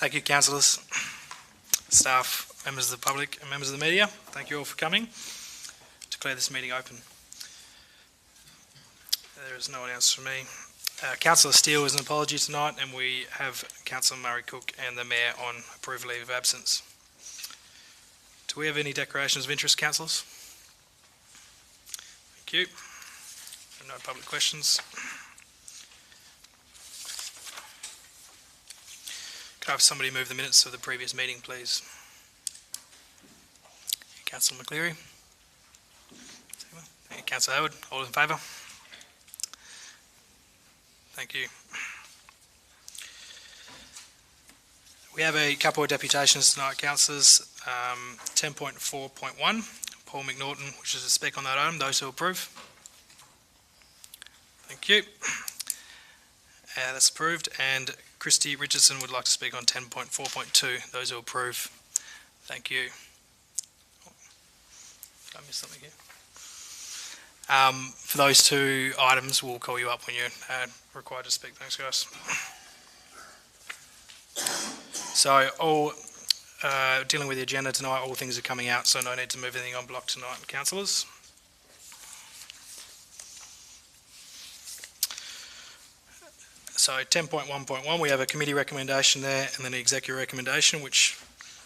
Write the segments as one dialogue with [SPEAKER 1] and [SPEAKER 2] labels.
[SPEAKER 1] Thank you, councillors, staff, members of the public and members of the media. Thank you all for coming. Declare this meeting open. There is no one else from me. Councillor Steele is an apology tonight, and we have Councillor Murray Cook and the Mayor on approved leave of absence. Do we have any declarations of interest, councillors? Thank you. No public questions. Could I have somebody move the minutes of the previous meeting, please? Councillor McCleary. Thank you, Councillor Howard. All in favour? Thank you. We have a couple of deputations tonight, councillors. 10.4.1, Paul McNaughton, which is to speak on that item. Those who approve? Thank you. That's approved. And Christy Richardson would like to speak on 10.4.2. Those who approve? Thank you. Did I miss something here? For those two items, we'll call you up when you're required to speak. Thanks, guys. So, all dealing with the agenda tonight, all things are coming out, so no need to move anything on block tonight, councillors. So 10.1.1, we have a committee recommendation there and then an executive recommendation, which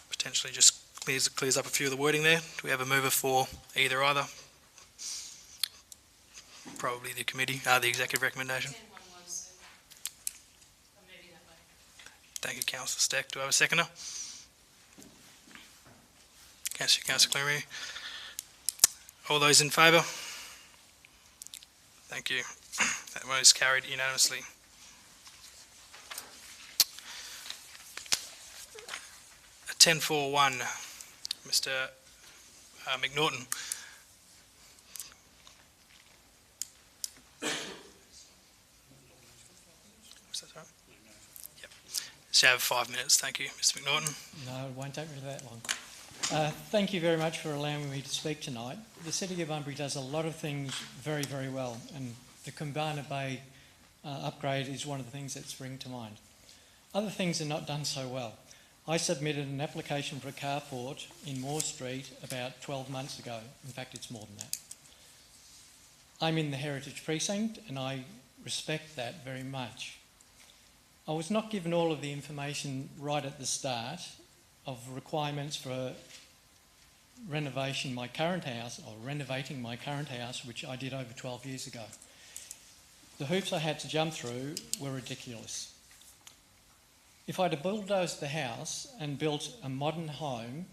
[SPEAKER 1] potentially just clears up a few of the wording there. Do we have a mover for either? Probably the committee, the executive recommendation. Thank you, Councillor Stack. Do I have a seconder? Councillor Cleary. All those in favour? Thank you. That one is carried unanimously. A 10.4.1, Mr. McNaughton. Was that right? Yep. So you have 5 minutes. Thank you, Mr. McNaughton.
[SPEAKER 2] No, it won't take me that long. Thank you very much for allowing me to speak tonight. The City of Bunbury does a lot of things very, very well, and the Kumbana Bay upgrade is one of the things that spring to mind. Other things are not done so well. I submitted an application for a carport in Moore Street about 12 months ago. In fact, it's more than that. I'm in the Heritage Precinct, and I respect that very much. I was not given all of the information right at the start of requirements for renovating my current house, which I did over 12 years ago. The hoops I had to jump through were ridiculous. If I'd have bulldozed the house and built a modern home,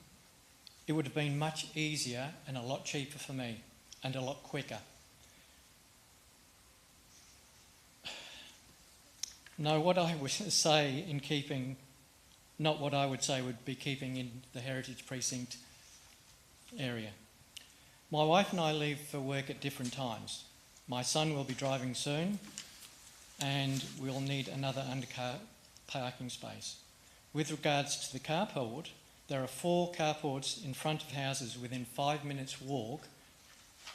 [SPEAKER 2] it would have been much easier and a lot cheaper for me and a lot quicker. No, what I would say in keeping, not what I would say would be keeping in the Heritage Precinct area. My wife and I leave for work at different times. My son will be driving soon and we'll need another undercar parking space. With regards to the carport, there are 4 carports in front of houses within 5 minutes walk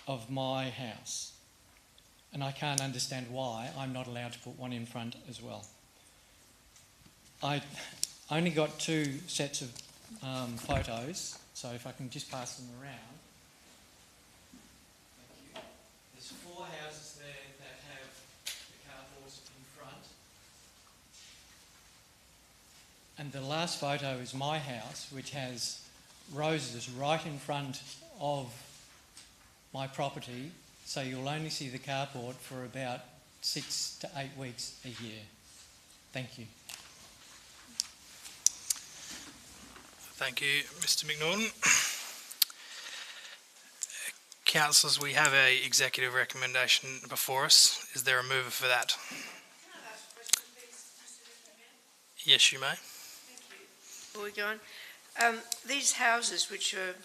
[SPEAKER 2] of my house. And I can't understand why I'm not allowed to put one in front as well. I only got 2 sets of photos, so if I can just pass them around. Thank you. There's 4 houses there that have the carports in front. And the last photo is my house, which has roses right in front of my property, so you'll only see the carport for about 6 to 8 weeks a year. Thank you.
[SPEAKER 1] Thank you, Mr. McNaughton. Councillors, we have an executive recommendation before us. Is there a mover for that?
[SPEAKER 3] Can I ask a question, please, Mr. Mayor?
[SPEAKER 1] Yes, you may.
[SPEAKER 3] Thank you. Before we go on, these houses, which are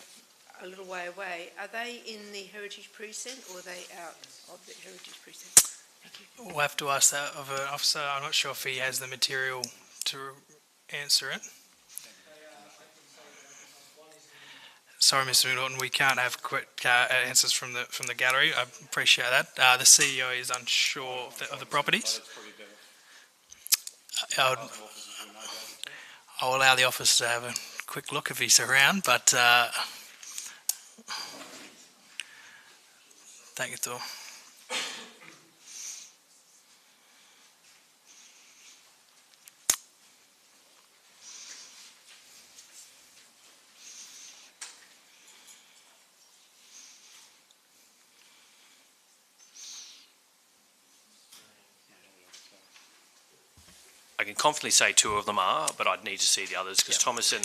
[SPEAKER 3] a little way away, are they in the Heritage Precinct or are they out of the Heritage Precinct? Thank you.
[SPEAKER 1] We'll have to ask that of an officer. I'm not sure if he has the material to answer it. Sorry, Mr. McNaughton, we can't have quick answers from the gallery. I appreciate that. The CEO is unsure of the properties. I'll allow the officer to have a quick look if he's around, but thank you, Thor.
[SPEAKER 4] I can confidently say two of them are, but I'd need to see the others because Thomas and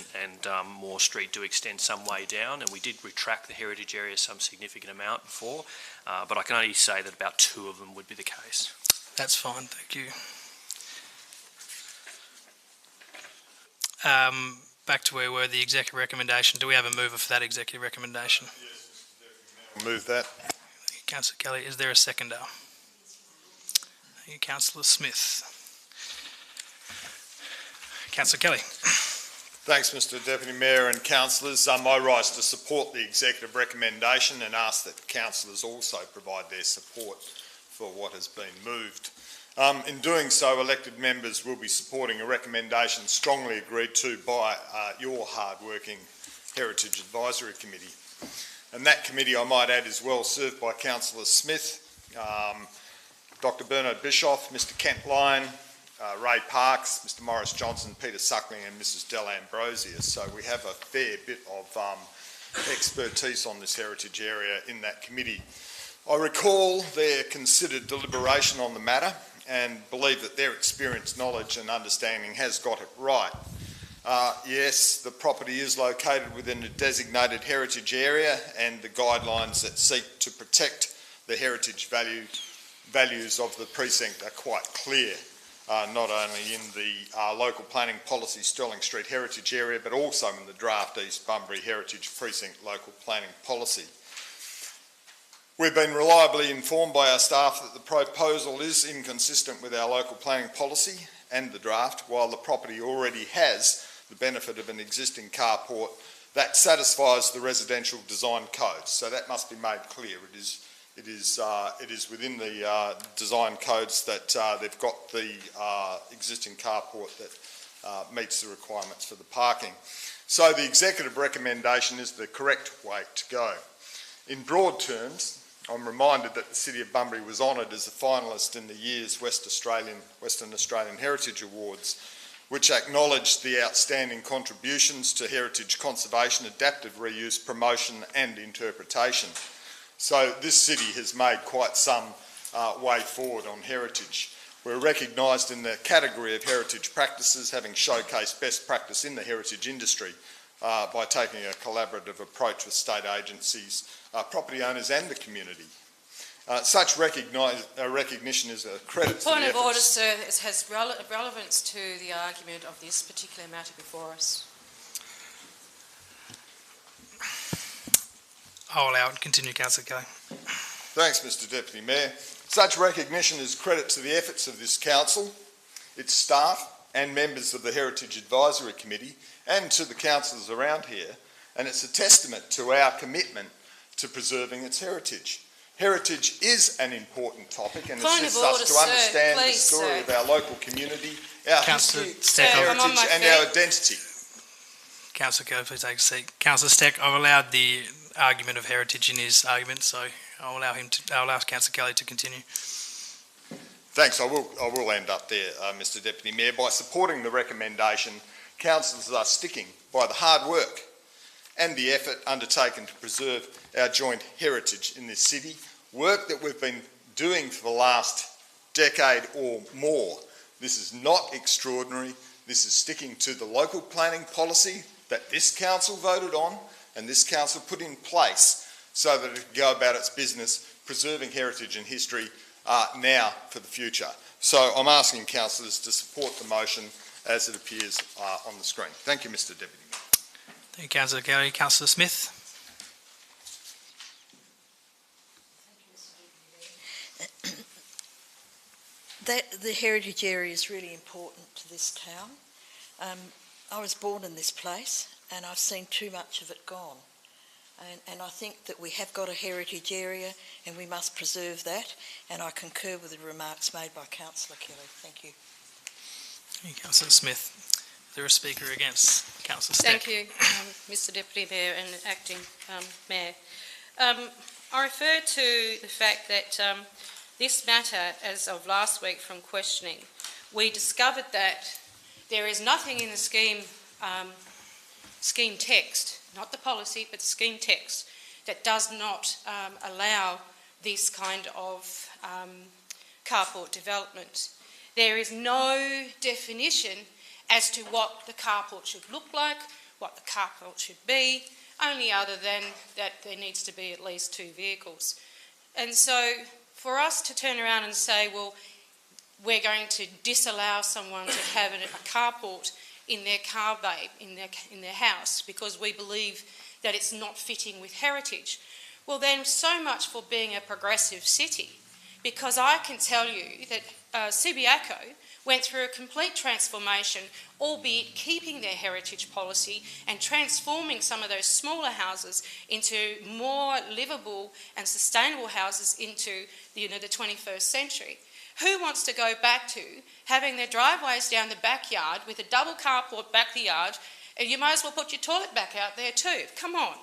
[SPEAKER 4] Moore Street do extend some way down, and we did retract the heritage area some significant amount before, but I can only say that about two of them would be the case.
[SPEAKER 1] That's fine, thank you. Back to where we were, the executive recommendation. Do we have a mover for that executive recommendation?
[SPEAKER 5] Yes, Mr. Deputy Mayor. I'll move that.
[SPEAKER 1] Thank you, Councillor Kelly. Is there a seconder? Thank you, Councillor Smith. Councillor Kelly.
[SPEAKER 5] Thanks, Mr. Deputy Mayor and councillors. I rise to support the executive recommendation and ask that councillors also provide their support for what has been moved. In doing so, elected members will be supporting a recommendation strongly agreed to by your hard-working Heritage Advisory Committee. And that committee, I might add, is well served by Councillor Smith, Dr Bernard Bischoff, Mr Kent Lyon, Ray Parks, Mr Morris Johnson, Peter Suckling and Mrs Del Ambrosius. So we have a fair bit of expertise on this heritage area in that committee. I recall their considered deliberation on the matter and believe that their experience, knowledge and understanding has got it right. Yes, the property is located within a designated heritage area and the guidelines that seek to protect the heritage values of the precinct are quite clear. Not only in the local planning policy Stirling Street Heritage Area, but also in the draft East Bunbury Heritage Precinct local planning policy. We've been reliably informed by our staff that the proposal is inconsistent with our local planning policy and the draft, while the property already has the benefit of an existing carport that satisfies the residential design codes. So that must be made clear. It is within the design codes that they've got the existing carport that meets the requirements for the parking. So the executive recommendation is the correct way to go. In broad terms, I'm reminded that the City of Bunbury was honoured as a finalist in the year's Western Australian Heritage Awards, which acknowledged the outstanding contributions to heritage conservation, adaptive reuse, promotion and interpretation. So this city has made quite some way forward on heritage. We're recognised in the category of heritage practices, having showcased best practice in the heritage industry by taking a collaborative approach with state agencies, property owners and the community. Such recognition is a credit to the
[SPEAKER 6] Point of
[SPEAKER 5] efforts.
[SPEAKER 6] order, sir. It has relevance to the argument of this particular matter before us.
[SPEAKER 1] I'll allow it. Continue, Councillor Kelly.
[SPEAKER 5] Thanks, Mr Deputy Mayor. Such recognition is credit to the efforts of this council, its staff and members of the Heritage Advisory Committee and to the councillors around here, and it's a testament to our commitment to preserving its heritage. Heritage is an important topic and assists us to understand the story of our local community, our history, our heritage and our identity.
[SPEAKER 1] Councillor Kelly, please take a seat. Councillor Steck, I've allowed the argument of heritage in his argument, so I'll allow Councillor Kelly to continue.
[SPEAKER 5] Thanks. I will end up there, Mr Deputy Mayor. By supporting the recommendation, councillors are sticking by the hard work and the effort undertaken to preserve our joint heritage in this city, work that we've been doing for the last decade or more. This is not extraordinary. This is sticking to the local planning policy that this council voted on and this council put in place so that it can go about its business preserving heritage and history now for the future. So I'm asking councillors to support the motion as it appears on the screen. Thank you, Mr Deputy Mayor.
[SPEAKER 1] Thank you, Councillor Kelly. Councillor Smith.
[SPEAKER 7] The heritage area is really important to this town. I was born in this place and I've seen too much of it gone. And I think that we have got a heritage area and we must preserve that, and I concur with the remarks made by Councillor Kelly. Thank you.
[SPEAKER 1] Thank you, Councillor Smith. there a speaker against? Councillor Steck.
[SPEAKER 6] Thank you, Mr Deputy Mayor and Acting Mayor. I refer to the fact that this matter, as of last week from questioning, we discovered that there is nothing in the scheme text, not the policy, but the scheme text, that does not allow this kind of carport development. There is no definition as to what the carport should look like, what the carport should be, only other than that there needs to be at least 2 vehicles. And so for us to turn around and say, well, we're going to disallow someone to have a carport in their car bay, in their house, because we believe that it's not fitting with heritage, well then so much for being a progressive city, because I can tell you that Subiaco went through a complete transformation, albeit keeping their heritage policy and transforming some of those smaller houses into more livable and sustainable houses into the 21st century. Who wants to go back to having their driveways down the backyard with a double carport back the yard, and you might as well put your toilet back out there too? Come on.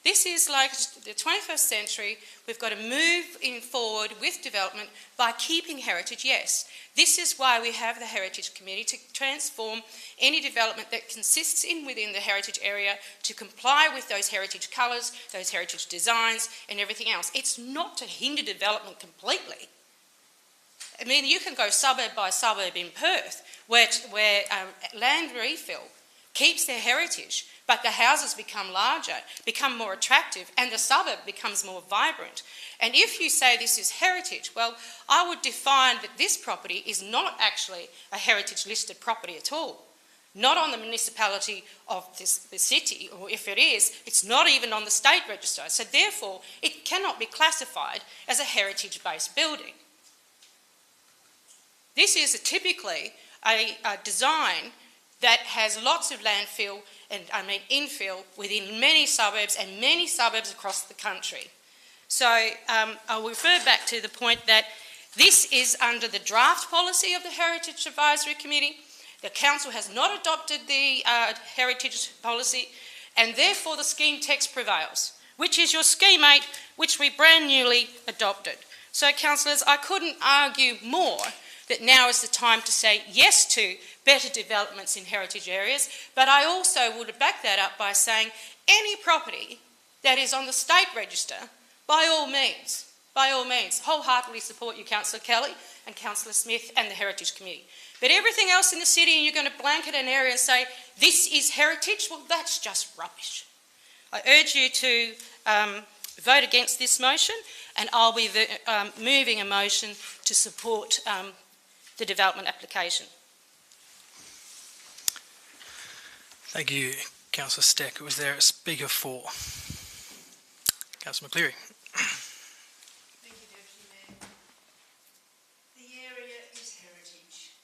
[SPEAKER 6] This is like the 21st century. We've got to move in forward with development by keeping heritage, yes. This is why we have the Heritage Committee, to transform any development that consists within the heritage area to comply with those heritage colours, those heritage designs and everything else. It's not to hinder development completely. I mean, you can go suburb by suburb in Perth where land refill keeps their heritage, but the houses become larger, become more attractive, and the suburb becomes more vibrant. And if you say this is heritage, well, I would define that this property is not actually a heritage listed property at all. Not on the municipality of the city, or if it is, it's not even on the state register. So therefore, it cannot be classified as a heritage-based building. This is typically a design that has lots of landfill and infill within many suburbs and many suburbs across the country. So I'll refer back to the point that this is under the draft policy of the Heritage Advisory Committee. The Council has not adopted the Heritage policy, and therefore the scheme text prevails, which is your Scheme 8, which we brand newly adopted. So, councillors, I couldn't argue more that now is the time to say yes to better developments in heritage areas, but I also would back that up by saying any property that is on the state register, by all means, wholeheartedly support you, Councillor Kelly and Councillor Smith and the Heritage Committee. But everything else in the city, and you're going to blanket an area and say, this is heritage, well, that's just rubbish. I urge you to vote against this motion, and I'll be moving a motion to support the development application.
[SPEAKER 1] Thank you, Councillor Steck. Was there a speaker for? Councillor McCleary.
[SPEAKER 3] Thank you, Deputy Mayor. The area is heritage.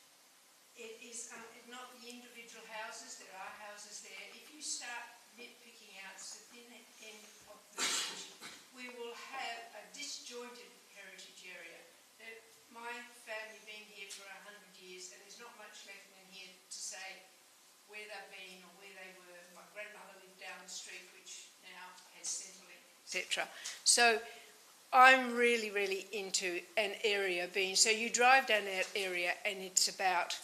[SPEAKER 3] It is not the individual houses. There are houses there. If you start nitpicking out the thin end of the village, we will have a disjointed heritage area. My family been here for 100 years, and there's not much left in here to say where they've been or where they were. My grandmother lived down the street, which now has Centrelink, etc. So I'm really, really into an area being, so you drive down that area and it's about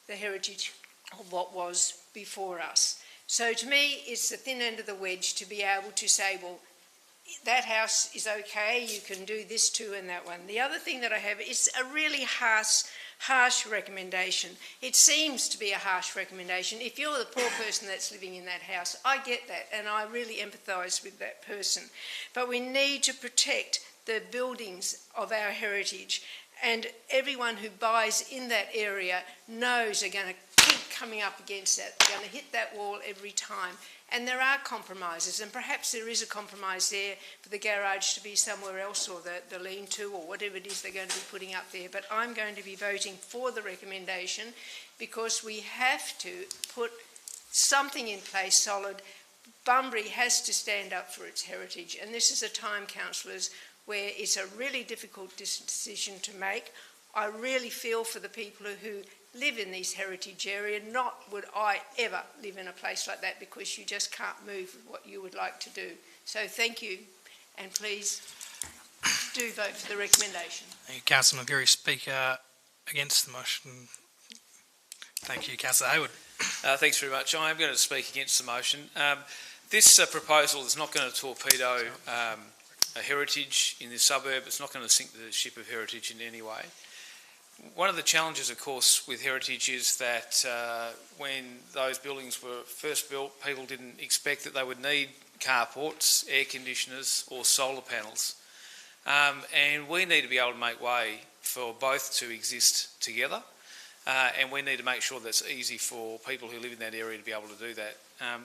[SPEAKER 3] the heritage of what was before us. So to me, it's the thin end of the wedge to be able to say, well, that house is okay, you can do this too and that one. The other thing that I have is a really harsh recommendation. It seems to be a harsh recommendation. If you're the poor person that's living in that house, I get that and I really empathise with that person. But we need to protect the buildings of our heritage, and everyone who buys in that area knows they're going to keep coming up against that. They're going to hit that wall every time. And there are compromises, and perhaps there is a compromise there for the garage to be somewhere else, or the lean-to, or whatever it is they're going to be putting up there. But I'm going to be voting for the recommendation because we have to put something in place solid. Bunbury has to stand up for its heritage, and this is a time, councillors, where it's a really difficult decision to make. I really feel for the people who live in this heritage area, not would I ever live in a place like that, because you just can't move what you would like to do. So thank you, and please do vote for the recommendation.
[SPEAKER 1] Thank you, Councillor McCreary. Speaker against the motion. Thank you, Councillor Hayward.
[SPEAKER 8] Thanks very much. I am going to speak against the motion. This proposal is not going to torpedo a heritage in this suburb. It's not going to sink the ship of heritage in any way. One of the challenges, of course, with heritage is that when those buildings were first built, people didn't expect that they would need carports, air conditioners or solar panels. And we need to be able to make way for both to exist together. And we need to make sure that's easy for people who live in that area to be able to do that.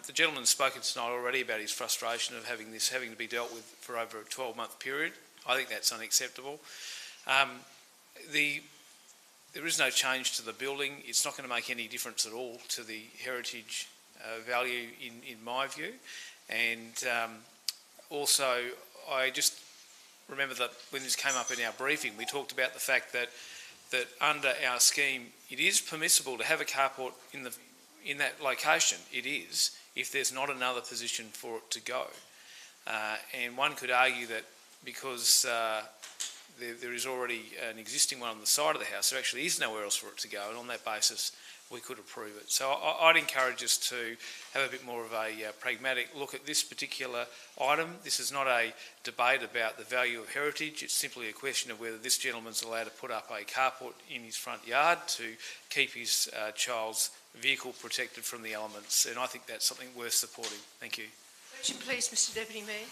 [SPEAKER 8] The gentleman's spoken tonight already about his frustration of having this having to be dealt with for over a 12-month period. I think that's unacceptable. There is no change to the building. It's not going to make any difference at all to the heritage value in my view. And also, I just remember that when this came up in our briefing, we talked about the fact that under our scheme, it is permissible to have a carport in that location. It is, if there's not another position for it to go. And one could argue that because there is already an existing one on the side of the house, there actually is nowhere else for it to go, and on that basis we could approve it. So I'd encourage us to have a bit more of a pragmatic look at this particular item. This is not a debate about the value of heritage. It's simply a question of whether this gentleman's allowed to put up a carport in his front yard to keep his child's vehicle protected from the elements, and I think that's something worth supporting. Thank you.
[SPEAKER 3] Question, please, Mr Deputy Mayor.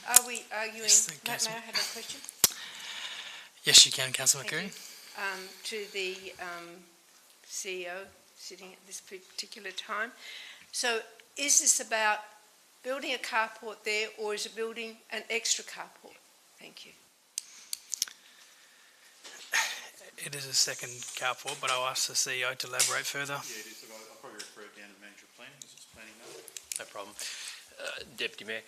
[SPEAKER 3] Are we arguing...
[SPEAKER 1] Yes,
[SPEAKER 3] May I have a question?
[SPEAKER 1] Yes, you can, Councillor
[SPEAKER 3] Thank
[SPEAKER 1] McCreary.
[SPEAKER 3] To the CEO sitting at this particular time. So is this about building a carport there, or is it building an extra carport? Thank you.
[SPEAKER 1] It is a second carport, but I'll ask the CEO to elaborate further.
[SPEAKER 9] Yeah, it is. I'll probably refer it down to manager of planning, because it's planning now.
[SPEAKER 4] No problem. Deputy Mayor,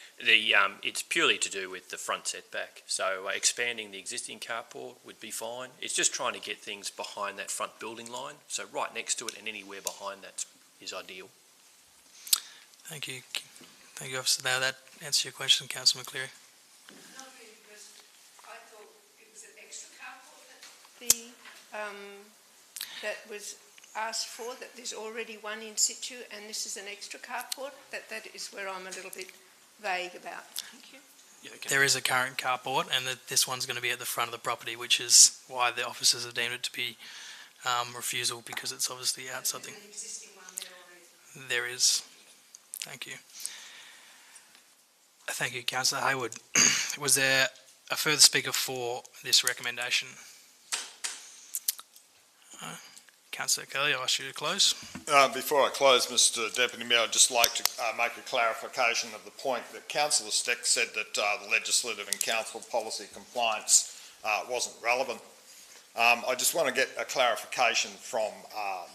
[SPEAKER 4] it's purely to do with the front setback. So expanding the existing carport would be fine. It's just trying to get things behind that front building line. So right next to it and anywhere behind that is ideal.
[SPEAKER 1] Thank you. Thank you, Officer. Now that answers your question, Councillor McCleary.
[SPEAKER 3] Not really, because I thought it was an extra carport that was asked for, that there's already one in situ and this is an extra carport. That is where I'm a little bit vague about. Thank you.
[SPEAKER 4] Yeah, okay.
[SPEAKER 1] There is a current carport, and this one's going to be at the front of the property, which is why the officers have deemed it to be refusal, because it's obviously outside.
[SPEAKER 3] There's an existing one there already.
[SPEAKER 1] There is. Thank you. Thank you, Councillor Hayward. Was there a further speaker for this recommendation? Councillor Kelly, I'll ask you to close.
[SPEAKER 5] Before I close, Mr Deputy Mayor, I'd just like to make a clarification of the point that Councillor Steck said that the legislative and council policy compliance wasn't relevant. I just want to get a clarification from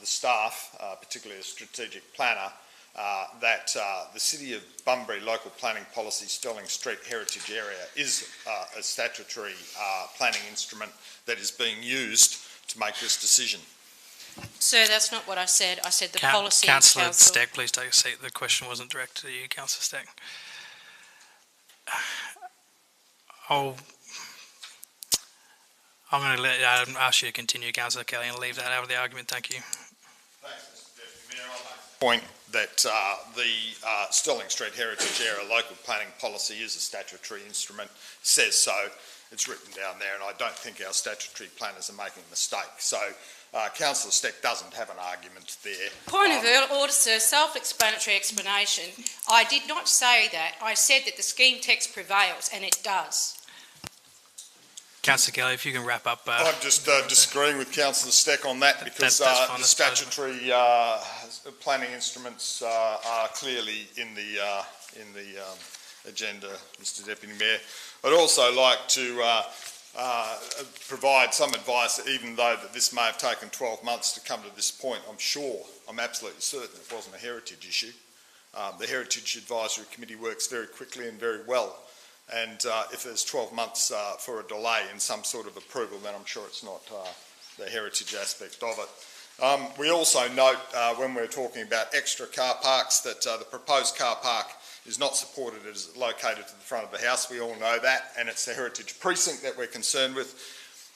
[SPEAKER 5] the staff, particularly a strategic planner, that the City of Bunbury local planning policy Sterling Street Heritage Area is a statutory planning instrument that is being used to make this decision.
[SPEAKER 6] Sir, that's not what I said. I said the policy
[SPEAKER 1] Councillor
[SPEAKER 6] council.
[SPEAKER 1] Steck, please take a seat. The question wasn't directed to you, Councillor Steck. I'm going to ask you to continue, Councillor Kelly, and leave that out of the argument. Thank you.
[SPEAKER 5] Thanks, Mr Deputy Mayor. I'll make the point that the Sterling Street Heritage Area local planning policy is a statutory instrument, says so. It's written down there, and I don't think our statutory planners are making a mistake. So Councillor Steck doesn't have an argument there.
[SPEAKER 6] Point of order, sir. Self-explanatory explanation. I did not say that. I said that the scheme text prevails, and it does.
[SPEAKER 1] Councillor Kelly, if you can wrap up.
[SPEAKER 5] I'm just disagreeing with Councillor Steck on that, because
[SPEAKER 1] that's fine,
[SPEAKER 5] the
[SPEAKER 1] that's
[SPEAKER 5] statutory planning instruments are clearly in the agenda, Mr Deputy Mayor. I'd also like to provide some advice, even though that this may have taken 12 months to come to this point. I'm absolutely certain it wasn't a heritage issue. The Heritage Advisory Committee works very quickly and very well. And if there's 12 months for a delay in some sort of approval, then I'm sure it's not the heritage aspect of it. We also note when we're talking about extra car parks that the proposed car park is not supported as located to the front of the house. We all know that, and it's the heritage precinct that we're concerned with.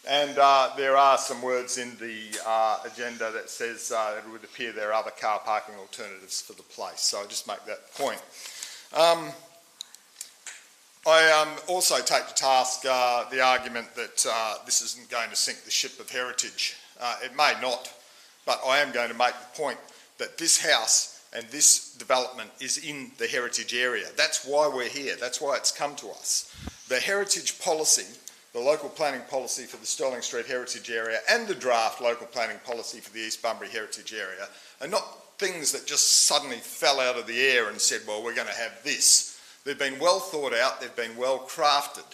[SPEAKER 5] And there are some words in the agenda that says it would appear there are other car parking alternatives for the place. So I'll just make that point. I also take to task the argument that this isn't going to sink the ship of heritage. It may not, but I am going to make the point that this house and this development is in the heritage area. That's why we're here. That's why it's come to us. The heritage policy, the local planning policy for the Stirling Street heritage area and the draft local planning policy for the East Bunbury heritage area are not things that just suddenly fell out of the air and said, well, we're going to have this. They've been well thought out, they've been well crafted.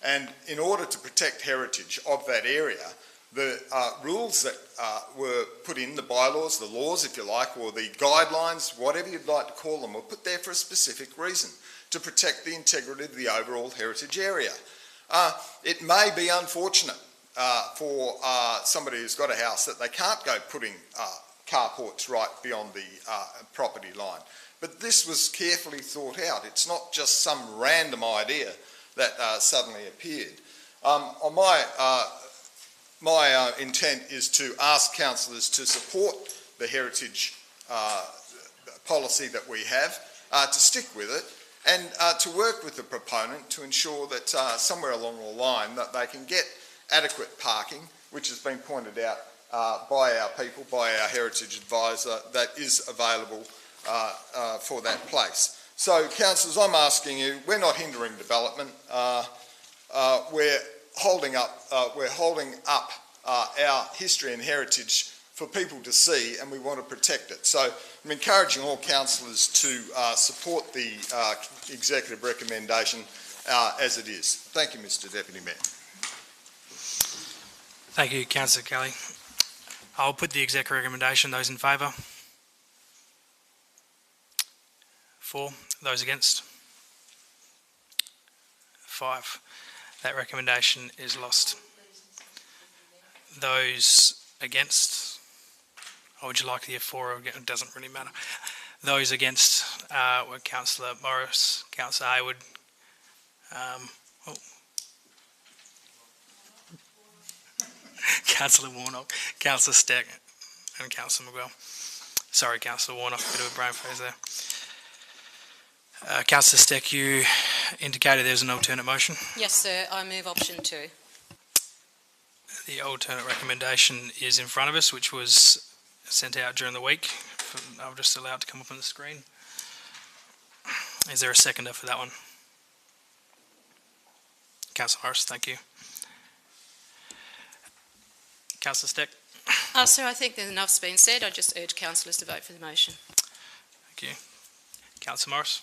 [SPEAKER 5] And in order to protect heritage of that area, the rules that were put in, the bylaws, the laws, if you like, or the guidelines, whatever you'd like to call them, were put there for a specific reason, to protect the integrity of the overall heritage area. It may be unfortunate for somebody who's got a house that they can't go putting carports right beyond the property line. But this was carefully thought out. It's not just some random idea that suddenly appeared. My intent is to ask councillors to support the heritage policy that we have, to stick with it, and to work with the proponent to ensure that somewhere along the line that they can get adequate parking, which has been pointed out by our people, by our heritage advisor, that is available for that place. So, councillors, I'm asking you, we're not hindering development. We're holding up our history and heritage for people to see, and we want to protect it. So I'm encouraging all councillors to support the executive recommendation as it is. Thank you, Mr Deputy Mayor.
[SPEAKER 1] Thank you, Councillor Kelly. I'll put the exec recommendation. Those in favour? 4. Those against? 5. That recommendation is lost. Those against? Or would you like to hear 4 or against? It doesn't really matter. Those against were Councillor Morris, Councillor Hayward, Councillor Warnock, Councillor Steck, and Councillor McGuell. Sorry, Councillor Warnock, bit of a brain freeze there. Councillor Steck, you indicated there's an alternate motion.
[SPEAKER 6] Yes, sir. I move option 2.
[SPEAKER 1] The alternate recommendation is in front of us, which was sent out during the week. I'll just allow it to come up on the screen. Is there a seconder for that one? Councillor Morris, thank you. Councillor Steck.
[SPEAKER 6] Sir, I think that enough's been said. I just urge councillors to vote for the motion.
[SPEAKER 1] Thank you. Councillor Morris.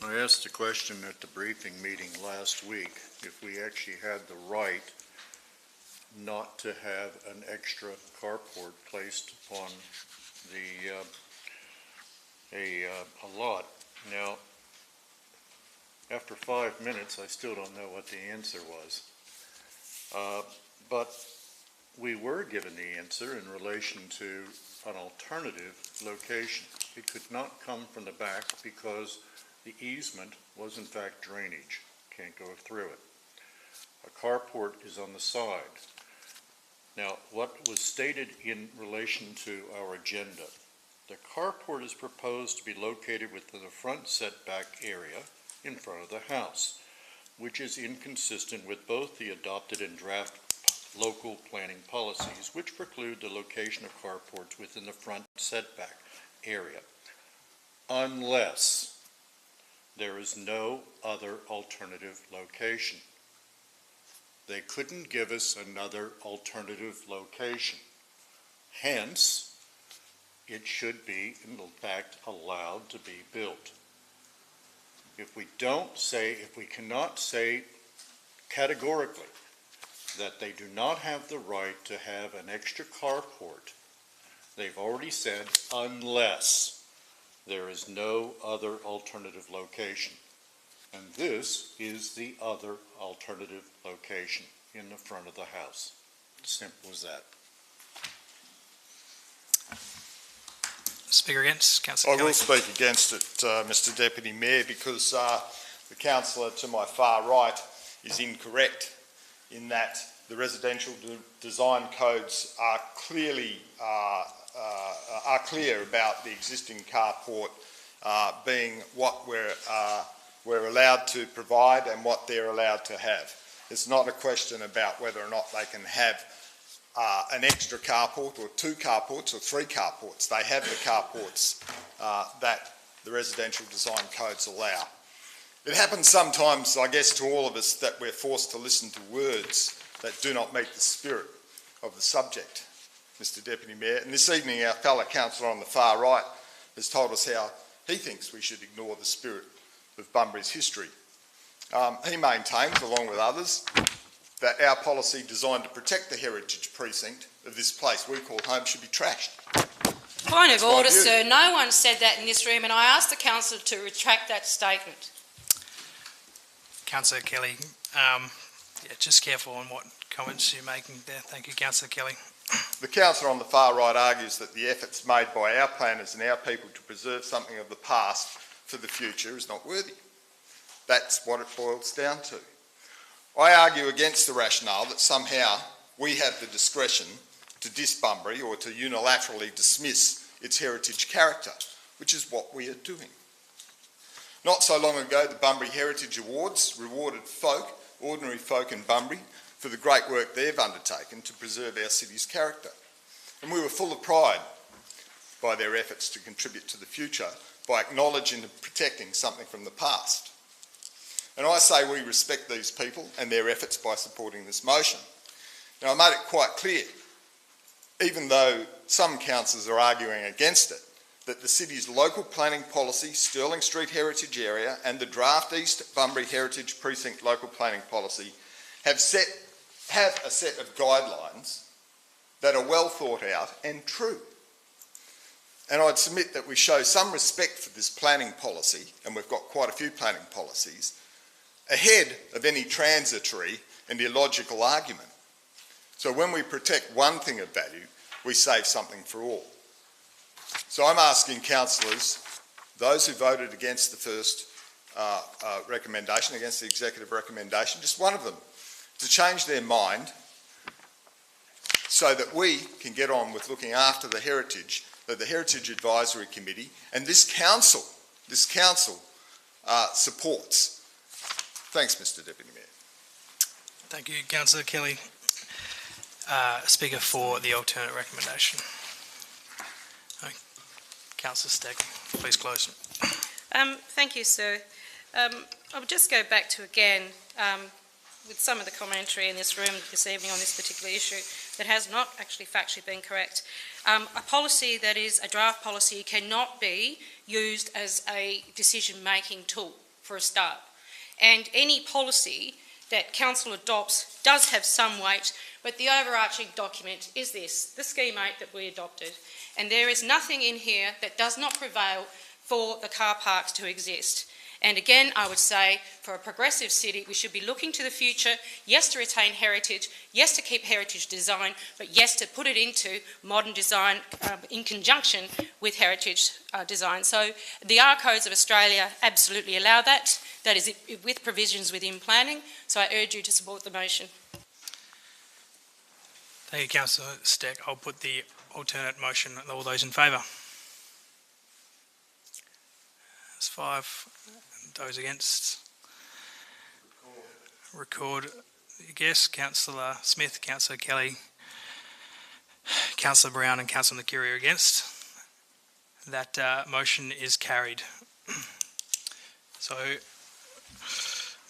[SPEAKER 9] I asked a question at the briefing meeting last week if we actually had the right not to have an extra carport placed upon a lot. Now, after 5 minutes, I still don't know what the answer was. But we were given the answer in relation to an alternative location. It could not come from the back because the easement was in fact drainage. Can't go through it. A carport is on the side. Now, what was stated in relation to our agenda, the carport is proposed to be located within the front setback area in front of the house, which is inconsistent with both the adopted and draft local planning policies, which preclude the location of carports within the front setback area, unless there is no other alternative location. They couldn't give us another alternative location. Hence, it should be, in fact, allowed to be built. If we cannot say categorically that they do not have the right to have an extra carport, they've already said unless there is no other alternative location. And this is the other alternative location in the front of the house. Simple as that.
[SPEAKER 1] Speaker against, Councillor
[SPEAKER 5] I
[SPEAKER 1] Kelly.
[SPEAKER 5] will speak against it, Mr Deputy Mayor, because the councillor to my far right is incorrect in that the residential design codes are clearly clear about the existing carport being what we're allowed to provide and what they're allowed to have. It's not a question about whether or not they can have an extra carport or 2 carports or 3 carports. They have the carports that the residential design codes allow. It happens sometimes, I guess, to all of us that we're forced to listen to words that do not meet the spirit of the subject, Mr Deputy Mayor. And this evening our fellow councillor on the far right has told us how he thinks we should ignore the spirit of Bunbury's history. He maintains, along with others, that our policy designed to protect the heritage precinct of this place we call home should be trashed.
[SPEAKER 6] Point of
[SPEAKER 5] That's my
[SPEAKER 6] order,
[SPEAKER 5] view.
[SPEAKER 6] sir. No one said that in this room, and I asked the councillor to retract that statement.
[SPEAKER 1] Councillor Kelly, just careful on what comments you're making there. Thank you, Councillor Kelly.
[SPEAKER 5] The councillor on the far right argues that the efforts made by our planners and our people to preserve something of the past for the future is not worthy. That's what it boils down to. I argue against the rationale that somehow we have the discretion to diss Bunbury or to unilaterally dismiss its heritage character, which is what we are doing. Not so long ago, the Bunbury Heritage Awards rewarded ordinary folk in Bunbury, for the great work they've undertaken to preserve our city's character. And we were full of pride by their efforts to contribute to the future by acknowledging and protecting something from the past. And I say we respect these people and their efforts by supporting this motion. Now, I made it quite clear, even though some councillors are arguing against it, that the city's local planning policy, Stirling Street Heritage Area, and the draft East Bunbury Heritage Precinct local planning policy have a set of guidelines that are well thought out and true. And I'd submit that we show some respect for this planning policy, and we've got quite a few planning policies, ahead of any transitory and illogical argument. So when we protect one thing of value, we save something for all. So I'm asking councillors, those who voted against the first recommendation, against the executive recommendation, just one of them, to change their mind so that we can get on with looking after the heritage that the Heritage Advisory Committee and this council supports. Thanks, Mr Deputy Mayor.
[SPEAKER 1] Thank you, Councillor Kelly. Speaker for the alternate recommendation. Councillor Stack, please close.
[SPEAKER 6] Thank you, sir. I would just go back to again, with some of the commentary in this room this evening on this particular issue that has not actually factually been correct. A policy that is a draft policy cannot be used as a decision-making tool for a start. And any policy that council adopts does have some weight, but the overarching document is this, the scheme 8 that we adopted. And there is nothing in here that does not prevail for the car parks to exist. And again, I would say, for a progressive city, we should be looking to the future, yes, to retain heritage, yes, to keep heritage design, but yes, to put it into modern design in conjunction with heritage design. So the R codes of Australia absolutely allow that. That is with provisions within planning. So I urge you to support the motion.
[SPEAKER 1] Thank you, Councillor Stack. I'll put the alternate motion. All those in favour? That's 5. Those against? Record yes. Councillor Smith, Councillor Kelly, Councillor Brown and Councillor Mercury are against. That motion is carried. So,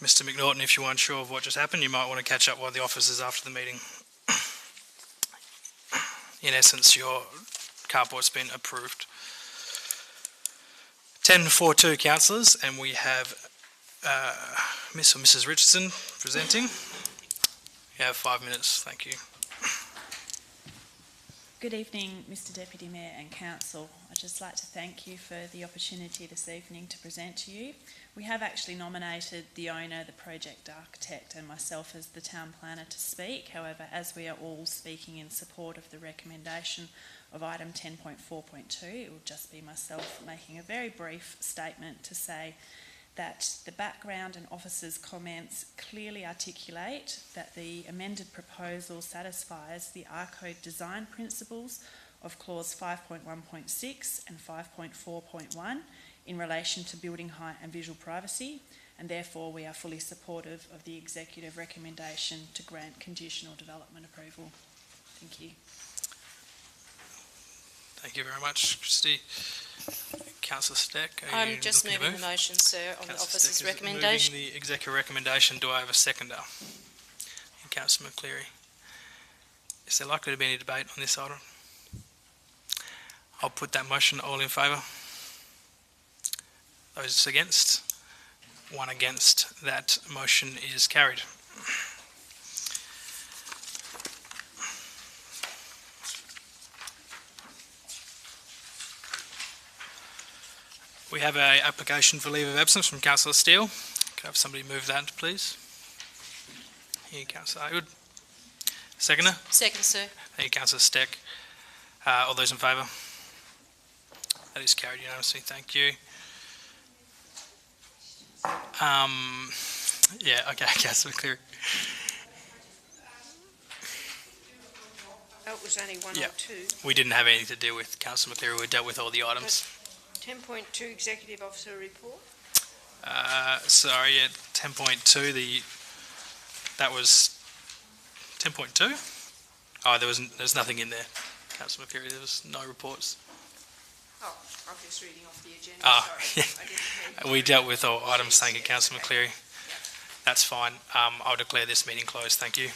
[SPEAKER 1] Mr McNaughton, if you weren't sure of what just happened, you might want to catch up with the officers after the meeting. In essence, your carport's been approved. 10-4-2, councillors, and we have Miss or Mrs Richardson presenting. You have 5 minutes, thank you.
[SPEAKER 10] Good evening, Mr Deputy Mayor and Council. I'd just like to thank you for the opportunity this evening to present to you. We have actually nominated the owner, the project architect and myself as the town planner to speak. However, as we are all speaking in support of the recommendation of item 10.4.2, it will just be myself making a very brief statement to say that the background and officers' comments clearly articulate that the amended proposal satisfies the ARCode design principles of clause 5.1.6 and 5.4.1 in relation to building height and visual privacy, and therefore we are fully supportive of the executive recommendation to grant conditional development approval. Thank you.
[SPEAKER 1] Thank you very much, Christy. Councillor Stack, are you
[SPEAKER 6] I'm just
[SPEAKER 1] looking to
[SPEAKER 6] moving the
[SPEAKER 1] move?
[SPEAKER 6] motion, sir, on the
[SPEAKER 1] Councillor
[SPEAKER 6] officer's
[SPEAKER 1] Stack is
[SPEAKER 6] recommendation.
[SPEAKER 1] moving the executive recommendation. Do I have a seconder? And Councillor McCleary. Is there likely to be any debate on this item? I'll put that motion. All in favour? Those against? One against. That motion is carried. We have an application for leave of absence from Councillor Steele. Could I have somebody move that, please? Here, Councillor Haywood. Seconder?
[SPEAKER 6] Second, sir.
[SPEAKER 1] Thank you, Councillor Steck. All those in favour? That is carried unanimously. Thank you. Yeah, okay, Councillor McCleary.
[SPEAKER 3] That was only one
[SPEAKER 1] Yeah.
[SPEAKER 3] or two.
[SPEAKER 1] We didn't have anything to deal with Councillor McCleary. We dealt with all the items.
[SPEAKER 3] 10.2 Executive Officer Report.
[SPEAKER 1] Sorry, yeah, 10.2, that was 10.2? Oh, there's nothing in there, Councillor McCleary, there was no reports.
[SPEAKER 3] Oh, I'm just reading off the agenda.
[SPEAKER 1] Ah,
[SPEAKER 3] Sorry. I didn't hear.
[SPEAKER 1] We dealt with all items, thank you, Councillor McCleary. That's fine. I'll declare this meeting closed, thank you.